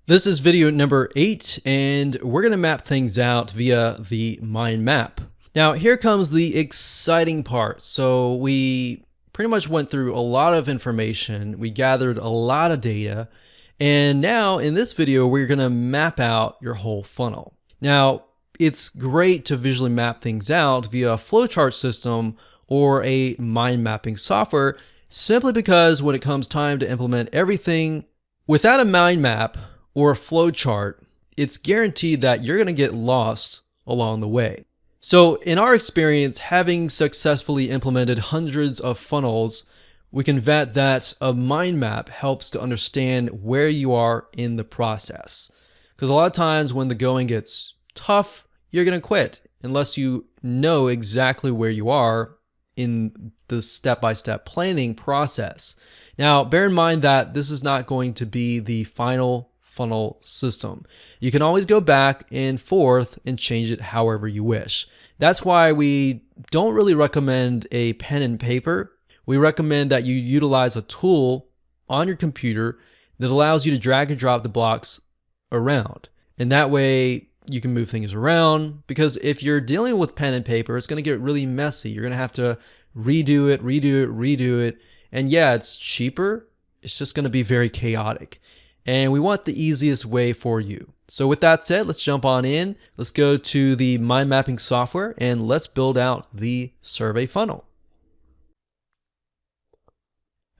This is video number 8, and we're going to map things out via the mind map. Now, here comes the exciting part. So we pretty much went through a lot of information. We gathered a lot of data. And now in this video, we're going to map out your whole funnel. Now, it's great to visually map things out via a flowchart system or a mind mapping software, simply because when it comes time to implement everything, without a mind map or a flowchart, it's guaranteed that you're going to get lost along the way. So in our experience, having successfully implemented hundreds of funnels, we can vet that a mind map helps to understand where you are in the process. Because a lot of times when the going gets tough, you're going to quit unless you know exactly where you are in the step-by-step planning process. Now, bear in mind that this is not going to be the final funnel system. You can always go back and forth and change it however you wish. That's why we don't really recommend a pen and paper. We recommend that you utilize a tool on your computer that allows you to drag and drop the blocks around. And that way you can move things around, because if you're dealing with pen and paper, it's going to get really messy. You're going to have to redo it. And yeah, it's cheaper. It's just going to be very chaotic. And we want the easiest way for you. So with that said, let's jump on in. Let's go to the mind mapping software and let's build out the survey funnel.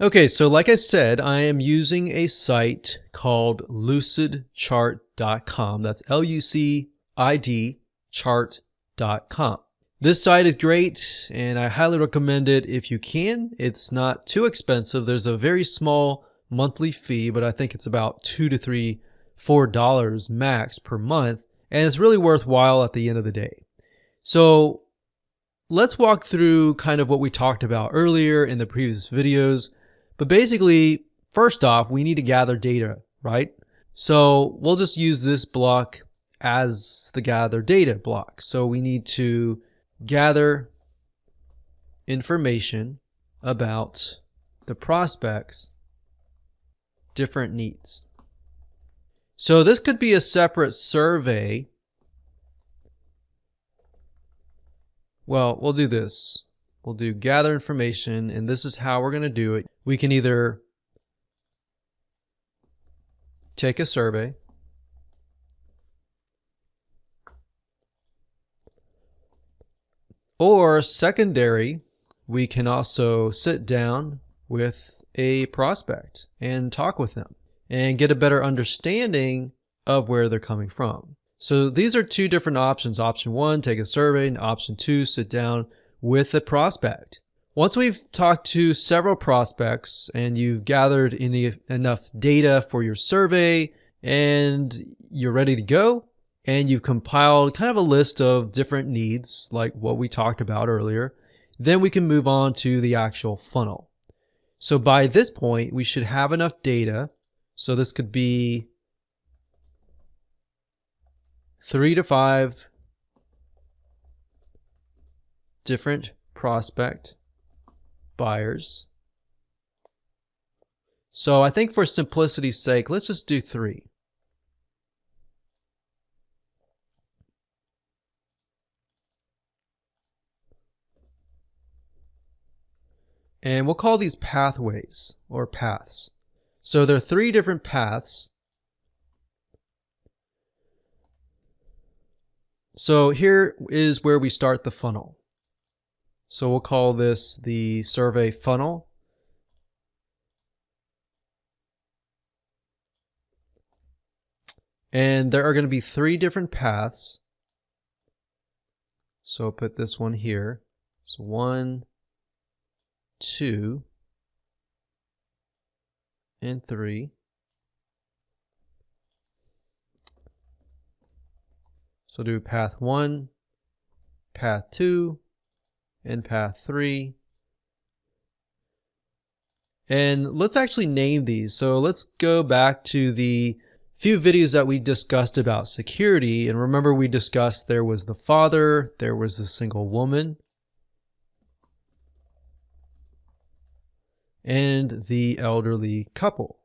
Okay, so like I said, I am using a site called lucidchart.com. That's L-U-C-I-D chart.com. This site is great and I highly recommend it if you can. It's not too expensive. There's a very small monthly fee, but I think it's about $2 to $4 max per month, and it's really worthwhile at the end of the day. So let's walk through kind of what we talked about earlier in the previous videos. But basically, first off, we need to gather data, right? So we'll just use this block as the gather data block. So we need to gather information about the prospect's different needs. So this could be a separate survey. Well, we'll do this. We'll do gather information, and this is how we're going to do it. We can either take a survey, or secondary, we can also sit down with a prospect and talk with them and get a better understanding of where they're coming from. So these are two different options. Option 1, take a survey, and option 2, sit down with a prospect. Once we've talked to several prospects and you've gathered enough data for your survey and you're ready to go, and you've compiled kind of a list of different needs like what we talked about earlier, then we can move on to the actual funnel. So by this point, we should have enough data. So this could be 3 to 5 different prospect buyers. So I think for simplicity's sake, let's just do 3. And we'll call these pathways or paths. So there are 3 different paths. So here is where we start the funnel. So we'll call this the survey funnel. And there are going to be 3 different paths. So I'll put this one here. So 1, 2, and 3. So do path 1, path 2, and path 3. And let's actually name these. So let's go back to the few videos that we discussed about security. And remember, we discussed there was the father, there was the single woman, and the elderly couple.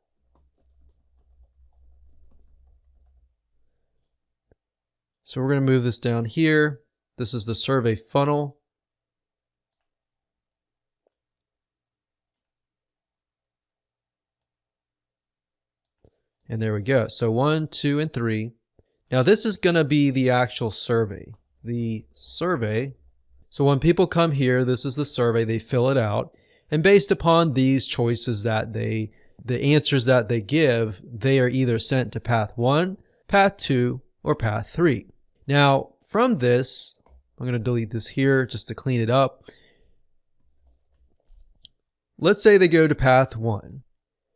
So we're going to move this down here. This is the survey funnel. And there we go. So 1, 2, and 3. Now this is going to be the actual survey. The survey. So when people come here, this is the survey. They fill it out. And based upon these choices that the answers that they give, they are either sent to path 1, path 2, or path 3. Now from this, I'm going to delete this here just to clean it up. Let's say they go to path 1.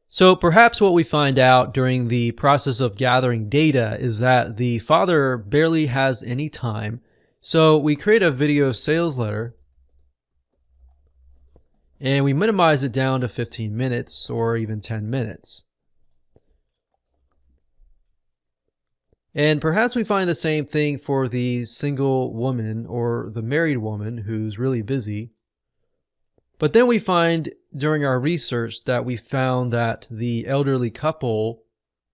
So perhaps what we find out during the process of gathering data is that the father barely has any time. So we create a video sales letter and we minimize it down to 15 minutes or even 10 minutes. And perhaps we find the same thing for the single woman or the married woman who's really busy. But then we find during our research that we found that the elderly couple,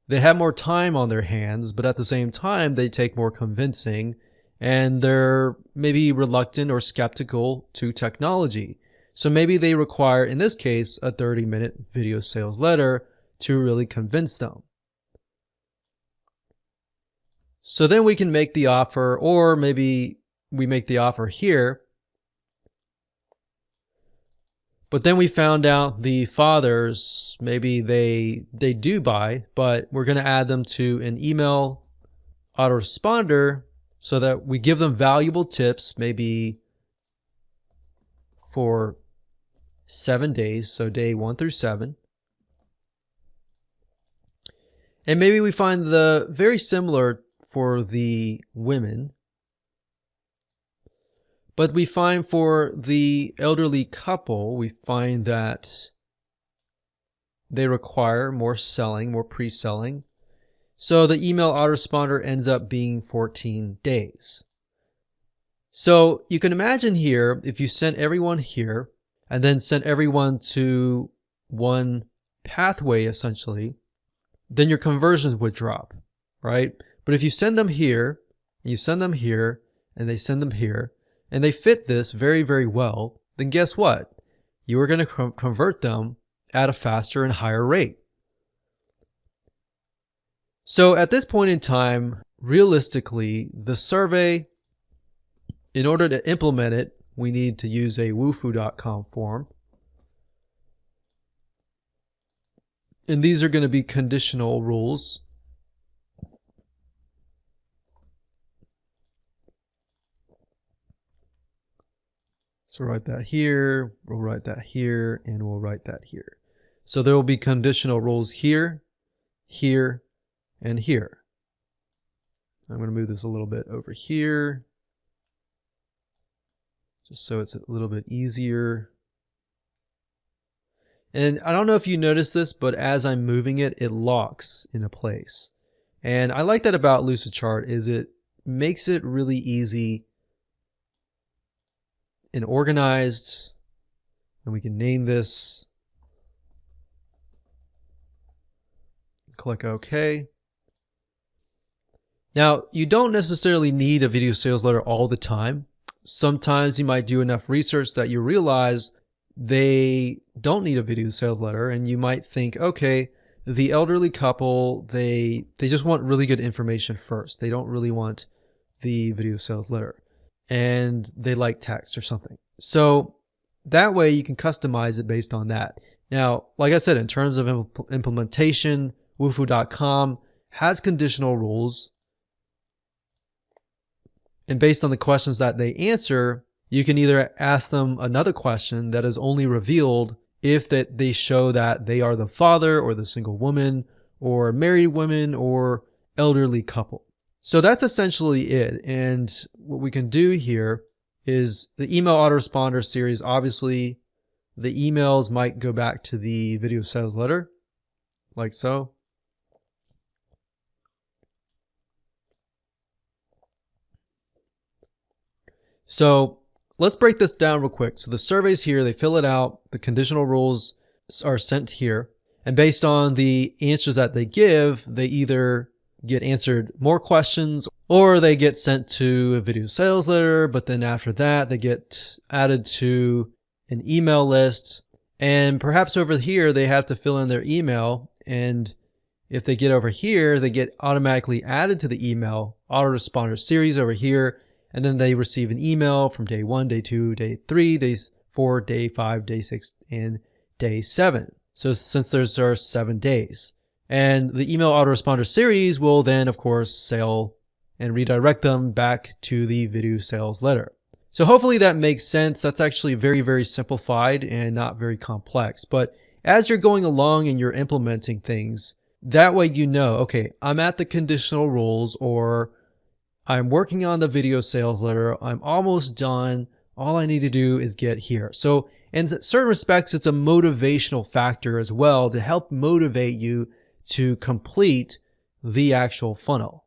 they have more time on their hands, but at the same time, they take more convincing and they're maybe reluctant or skeptical to technology. So maybe they require, in this case, a 30-minute video sales letter to really convince them. So then we can make the offer, or maybe we make the offer here. But then we found out the fathers, maybe they do buy, but we're going to add them to an email autoresponder so that we give them valuable tips, maybe for 7 days, so day 1 through 7. And maybe we find the very similar for the women. But we find for the elderly couple, we find that they require more selling, more pre-selling. So the email autoresponder ends up being 14 days. So you can imagine here, if you sent everyone here and then sent everyone to one pathway essentially, then your conversions would drop, right? But if you send them here, and you send them here, and they send them here, and they fit this very, very well, then guess what? You are going to convert them at a faster and higher rate. So at this point in time, realistically, the survey, in order to implement it, we need to use a wufoo.com form. And these are going to be conditional rules. So write that here, we'll write that here, and we'll write that here. So there will be conditional rules here, here, and here. I'm going to move this a little bit over here, just so it's a little bit easier. And I don't know if you noticed this, but as I'm moving it, it locks into place. And I like that about Lucidchart is it makes it really easy and organized, and we can name this. Click OK. Now, you don't necessarily need a video sales letter all the time. Sometimes you might do enough research that you realize they don't need a video sales letter, and you might think, okay, the elderly couple, they just want really good information first. They don't really want the video sales letter, and they like text or something. So that way you can customize it based on that. Now, like I said, in terms of implementation, wufoo.com has conditional rules. And based on the questions that they answer, you can either ask them another question that is only revealed if that they show that they are the father or the single woman or married woman or elderly couple. So that's essentially it. And what we can do here is the email autoresponder series. Obviously, the emails might go back to the video sales letter, like so. So let's break this down real quick. So the survey's here, they fill it out, the conditional rules are sent here, and based on the answers that they give, they either get answered more questions, or they get sent to a video sales letter, but then after that, they get added to an email list. And perhaps over here, they have to fill in their email. And if they get over here, they get automatically added to the email autoresponder series over here. And then they receive an email from day 1, day 2, day 3, day 4, day 5, day 6, and day 7. So since there's 7 days. And the email autoresponder series will then, of course, sell and redirect them back to the video sales letter. So hopefully that makes sense. That's actually very, very simplified and not very complex. But as you're going along and you're implementing things, that way you know, okay, I'm at the conditional rules, or I'm working on the video sales letter. I'm almost done. All I need to do is get here. So in certain respects, it's a motivational factor as well to help motivate you to complete the actual funnel.